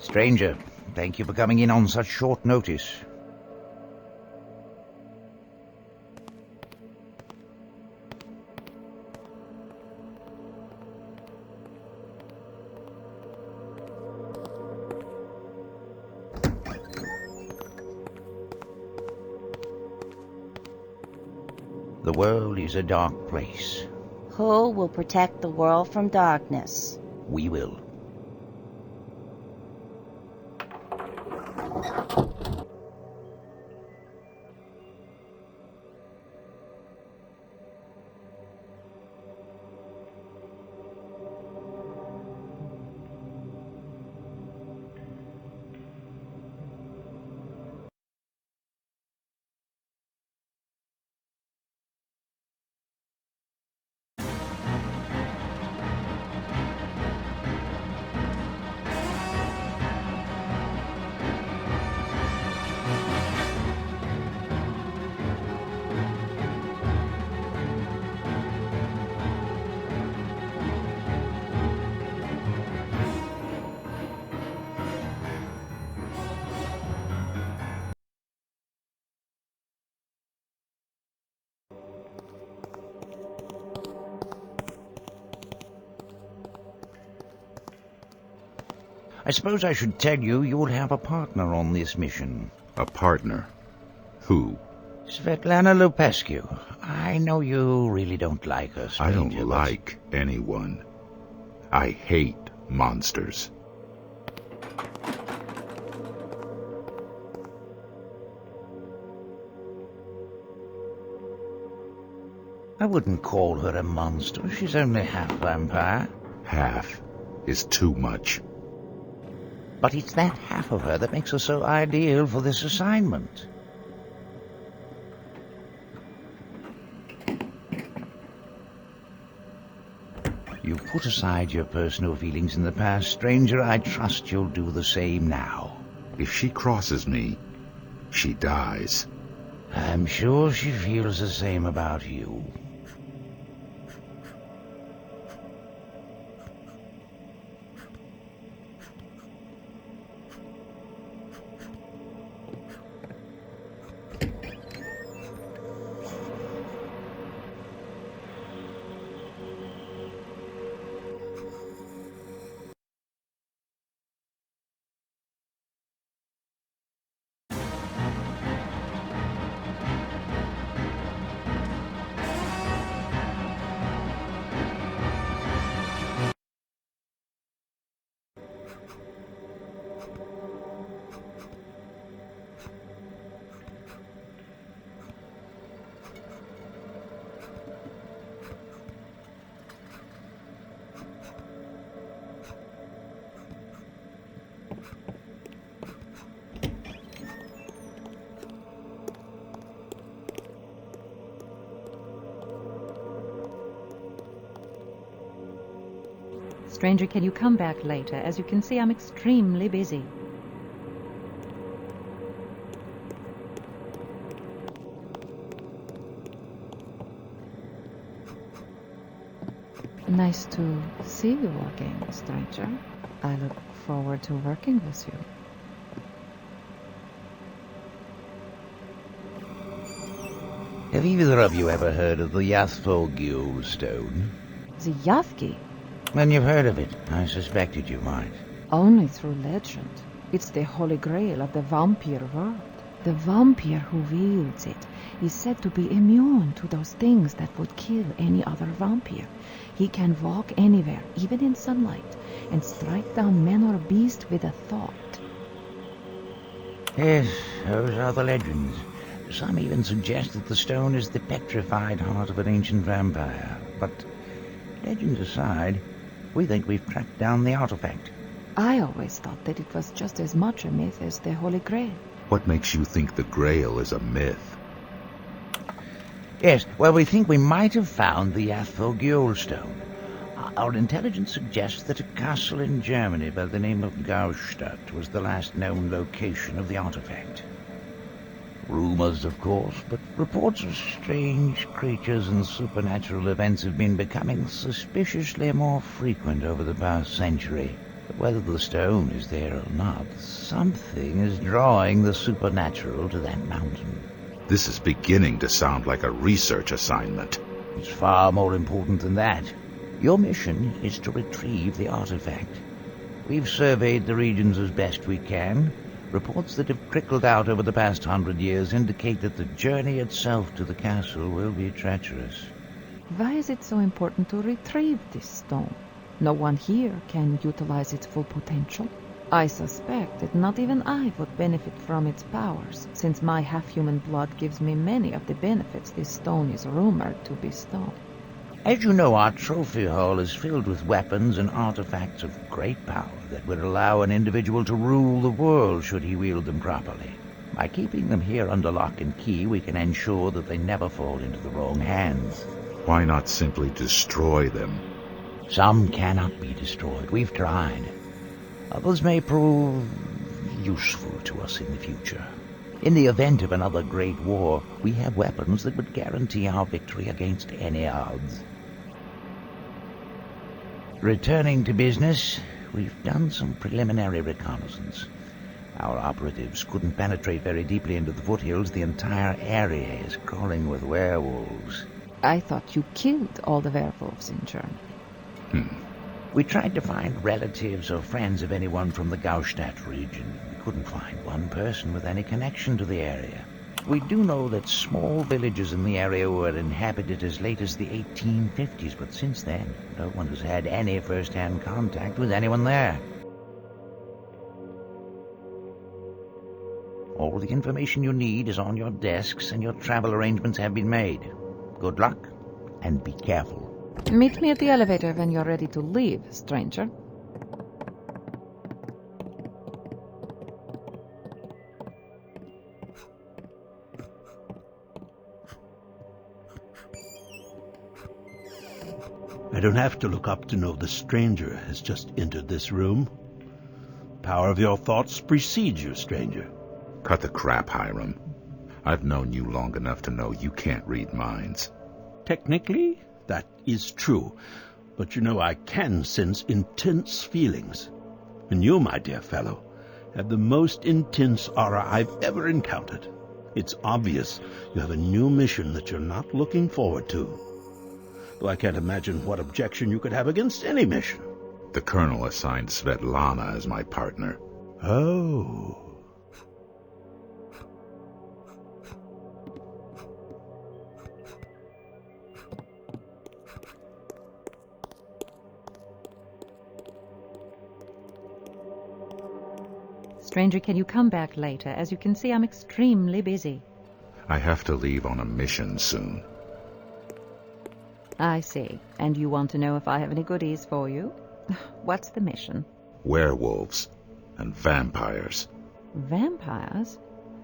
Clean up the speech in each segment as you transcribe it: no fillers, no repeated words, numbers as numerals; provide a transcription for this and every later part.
Stranger, thank you for coming in on such short notice. The world is a dark place. Who will protect the world from darkness? We will. I suppose I should tell you you'll have a partner on this mission. A partner? Who? Svetlana Lupescu. I know you really don't like her, I stranger, don't like anyone. I hate monsters. I wouldn't call her a monster. She's only half vampire. Half is too much. But it's that half of her that makes her so ideal for this assignment. You've put aside your personal feelings in the past, stranger. I trust you'll do the same now. If she crosses me, she dies. I'm sure she feels the same about you. Stranger, can you come back later? As you can see, I'm extremely busy. Nice to see you again, stranger. I look forward to working with you. Have either of you ever heard of the Yathvogil stone? The Yathki? Then you've heard of it. I suspected you might. Only through legend. It's the holy grail of the vampire world. The vampire who wields it is said to be immune to those things that would kill any other vampire. He can walk anywhere, even in sunlight, and strike down man or beast with a thought. Yes, those are the legends. Some even suggest that the stone is the petrified heart of an ancient vampire. But legends aside, we think we've tracked down the artifact. I always thought that it was just as much a myth as the Holy Grail. What makes you think the Grail is a myth? Yes, well, we think we might have found the Yathvogil stone. Our intelligence suggests that a castle in Germany by the name of Gaustadt was the last known location of the artifact. Rumors, of course, but reports of strange creatures and supernatural events have been becoming suspiciously more frequent over the past century. Whether the stone is there or not, something is drawing the supernatural to that mountain. This is beginning to sound like a research assignment. It's far more important than that. Your mission is to retrieve the artifact. We've surveyed the regions as best we can. Reports that have trickled out over the past 100 years indicate that the journey itself to the castle will be treacherous. Why is it so important to retrieve this stone? No one here can utilize its full potential. I suspect that not even I would benefit from its powers, since my half-human blood gives me many of the benefits this stone is rumored to bestow. As you know, our trophy hall is filled with weapons and artifacts of great power that would allow an individual to rule the world should he wield them properly. By keeping them here under lock and key, we can ensure that they never fall into the wrong hands. Why not simply destroy them? Some cannot be destroyed. We've tried. Others may prove useful to us in the future. In the event of another great war, we have weapons that would guarantee our victory against any odds. Returning to business, we've done some preliminary reconnaissance. Our operatives couldn't penetrate very deeply into the foothills. The entire area is crawling with werewolves. I thought you killed all the werewolves in Germany. We tried to find relatives or friends of anyone from the Gaustadt region. We couldn't find one person with any connection to the area. We do know that small villages in the area were inhabited as late as the 1850s, but since then, no one has had any first-hand contact with anyone there. All the information you need is on your desks, and your travel arrangements have been made. Good luck, and be careful. Meet me at the elevator when you're ready to leave, stranger. I don't have to look up to know the stranger has just entered this room. Power of your thoughts precedes you, stranger. Cut the crap, Hiram. I've known you long enough to know you can't read minds. Technically, that is true. But you know I can sense intense feelings. And you, my dear fellow, have the most intense aura I've ever encountered. It's obvious you have a new mission that you're not looking forward to. Though I can't imagine what objection you could have against any mission. The Colonel assigned Svetlana as my partner. Oh. Stranger, can you come back later? As you can see, I'm extremely busy. I have to leave on a mission soon. I see. And you want to know if I have any goodies for you? What's the mission? Werewolves and vampires. Vampires?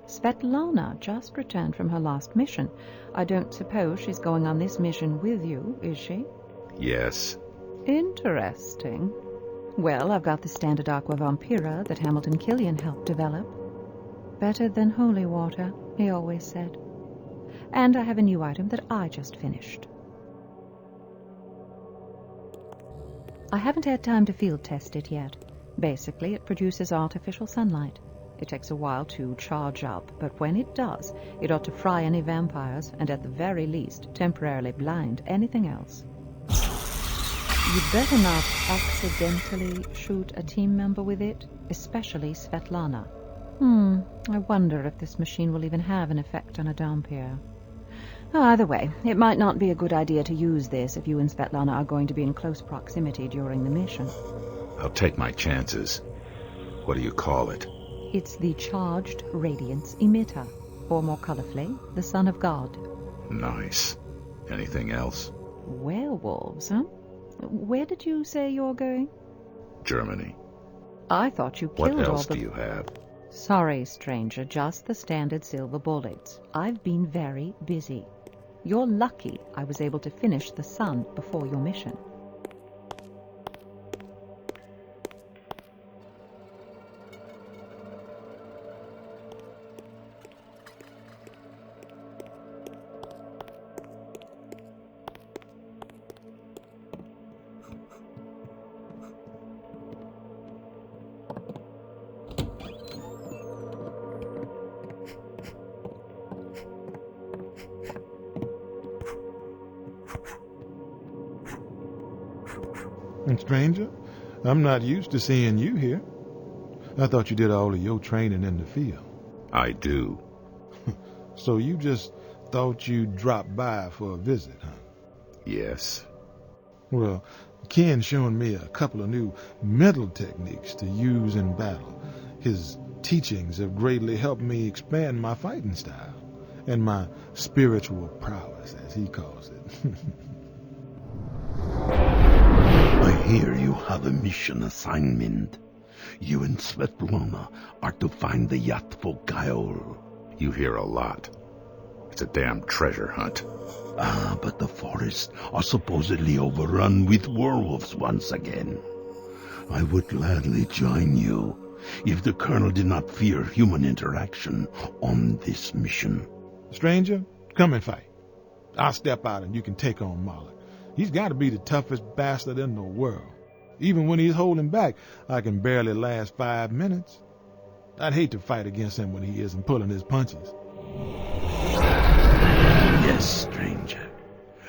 Svetlana just returned from her last mission. I don't suppose she's going on this mission with you, is she? Yes. Interesting. Well, I've got the standard aqua vampira that Hamilton Killian helped develop. Better than holy water, he always said. And I have a new item that I just finished. I haven't had time to field test it yet. Basically, it produces artificial sunlight. It takes a while to charge up, but when it does, it ought to fry any vampires and at the very least temporarily blind anything else. You'd better not accidentally shoot a team member with it, especially Svetlana. I wonder if this machine will even have an effect on a Dhampir. Either way, it might not be a good idea to use this if you and Svetlana are going to be in close proximity during the mission. I'll take my chances. What do you call it? It's the Charged Radiance Emitter, or more colorfully, the Son of God. Nice. Anything else? Werewolves, huh? Where did you say you're going? Germany. I thought you killed all the... What else do you have? Sorry, stranger, just the standard silver bullets. I've been very busy. You're lucky I was able to finish the sun before your mission. Stranger, I'm not used to seeing you here. I thought you did all of your training in the field. I do. So you just thought you'd drop by for a visit, huh? Yes. Well, Ken's showing me a couple of new mental techniques to use in battle. His teachings have greatly helped me expand my fighting style and my spiritual prowess, as he calls it. I hear you have a mission assignment. You and Svetlana are to find the yacht Gaol. You hear a lot. It's a damn treasure hunt. Ah, but the forests are supposedly overrun with werewolves once again. I would gladly join you if the Colonel did not fear human interaction on this mission. Stranger, come and fight. I'll step out and you can take on Moloch. He's got to be the toughest bastard in the world. Even when he's holding back, I can barely last 5 minutes. I'd hate to fight against him when he isn't pulling his punches. Yes, stranger.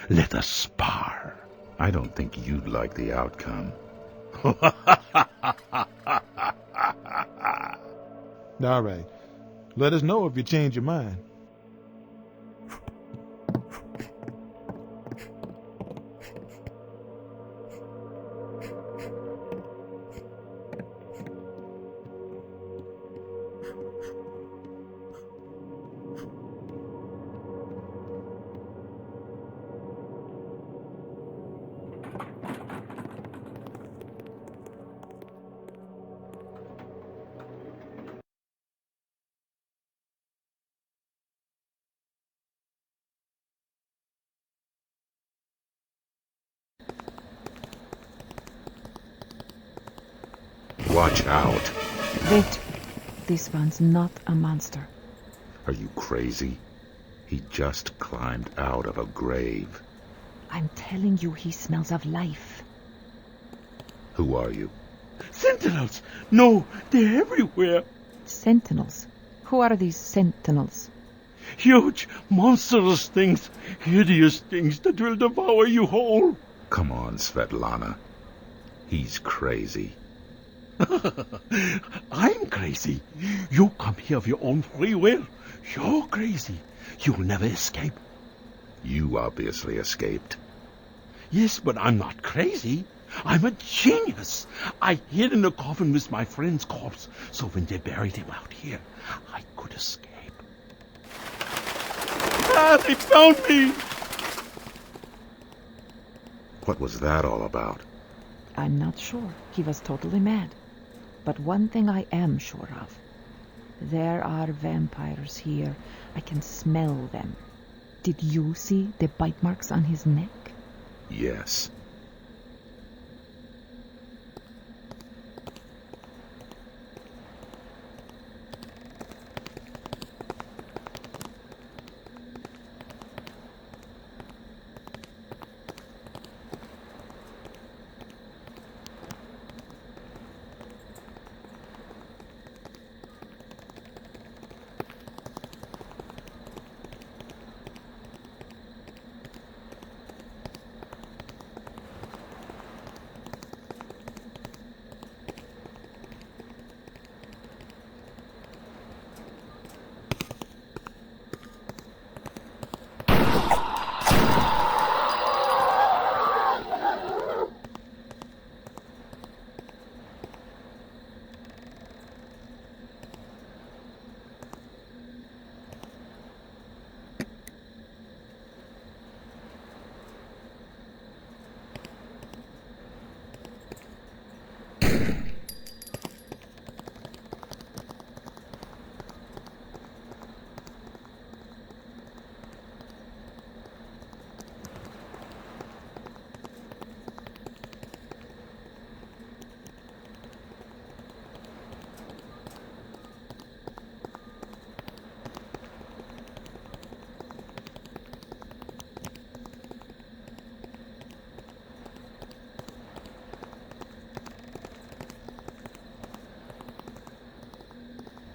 Let us spar. I don't think you'd like the outcome. All right. Let us know if you change your mind. Watch out. Wait. This one's not a monster. Are you crazy? He just climbed out of a grave. I'm telling you, he smells of life. Who are you? Sentinels! No, they're everywhere. Sentinels? Who are these sentinels? Huge, monstrous things. Hideous things that will devour you whole. Come on, Svetlana. He's crazy. I'm crazy. You come here of your own free will. You're crazy. You'll never escape. You obviously escaped. Yes, but I'm not crazy. I'm a genius. I hid in the coffin with my friend's corpse, so when they buried him out here, I could escape. Ah, they found me! What was that all about? I'm not sure. He was totally mad. But one thing I am sure of. There are vampires here. I can smell them. Did you see the bite marks on his neck? Yes.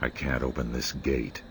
I can't open this gate.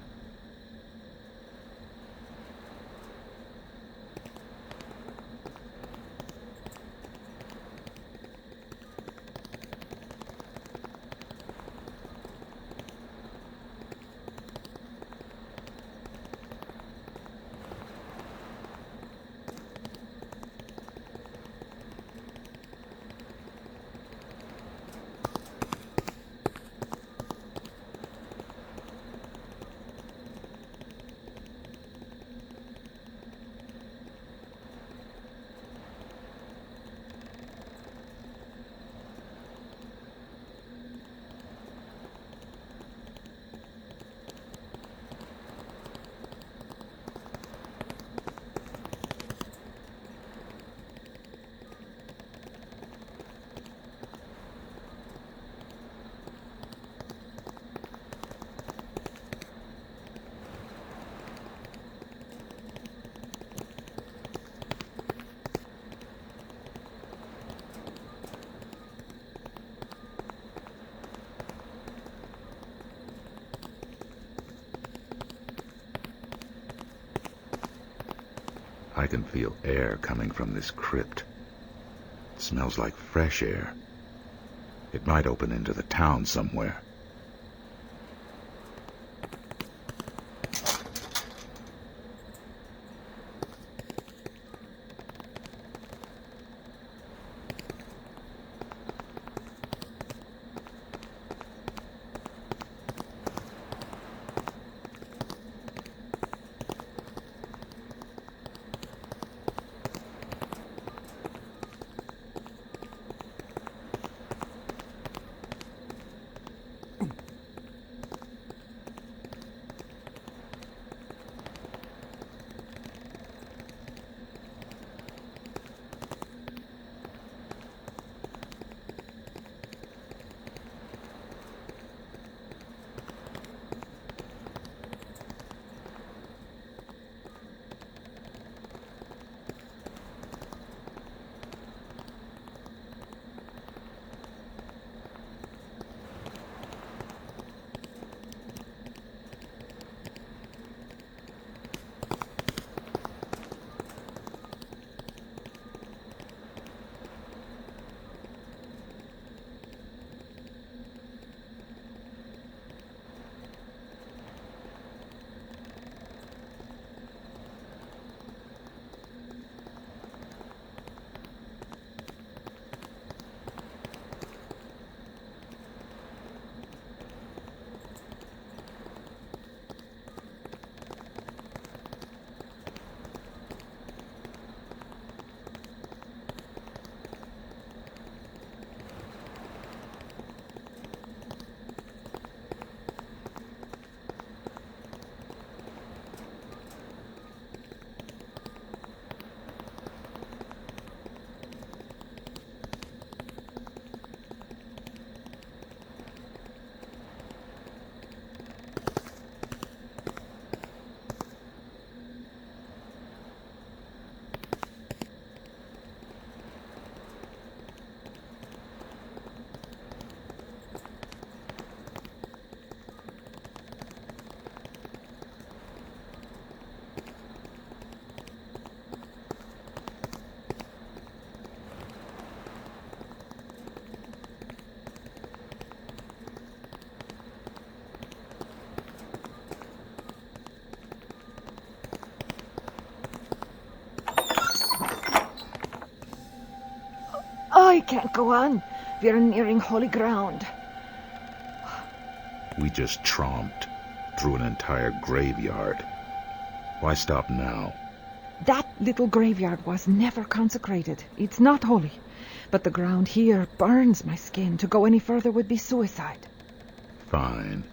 I can feel air coming from this crypt. It smells like fresh air. It might open into the town somewhere. I can't go on. We're nearing holy ground. We just tromped through an entire graveyard. Why stop now? That little graveyard was never consecrated. It's not holy. But the ground here burns my skin. To go any further would be suicide. Fine.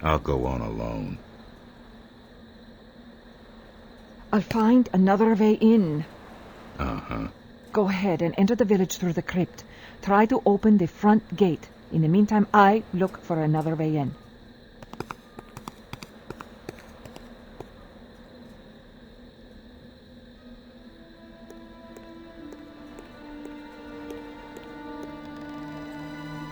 I'll go on alone. I'll find another way in. Uh-huh. Go ahead and enter the village through the crypt. Try to open the front gate. In the meantime, I look for another way in.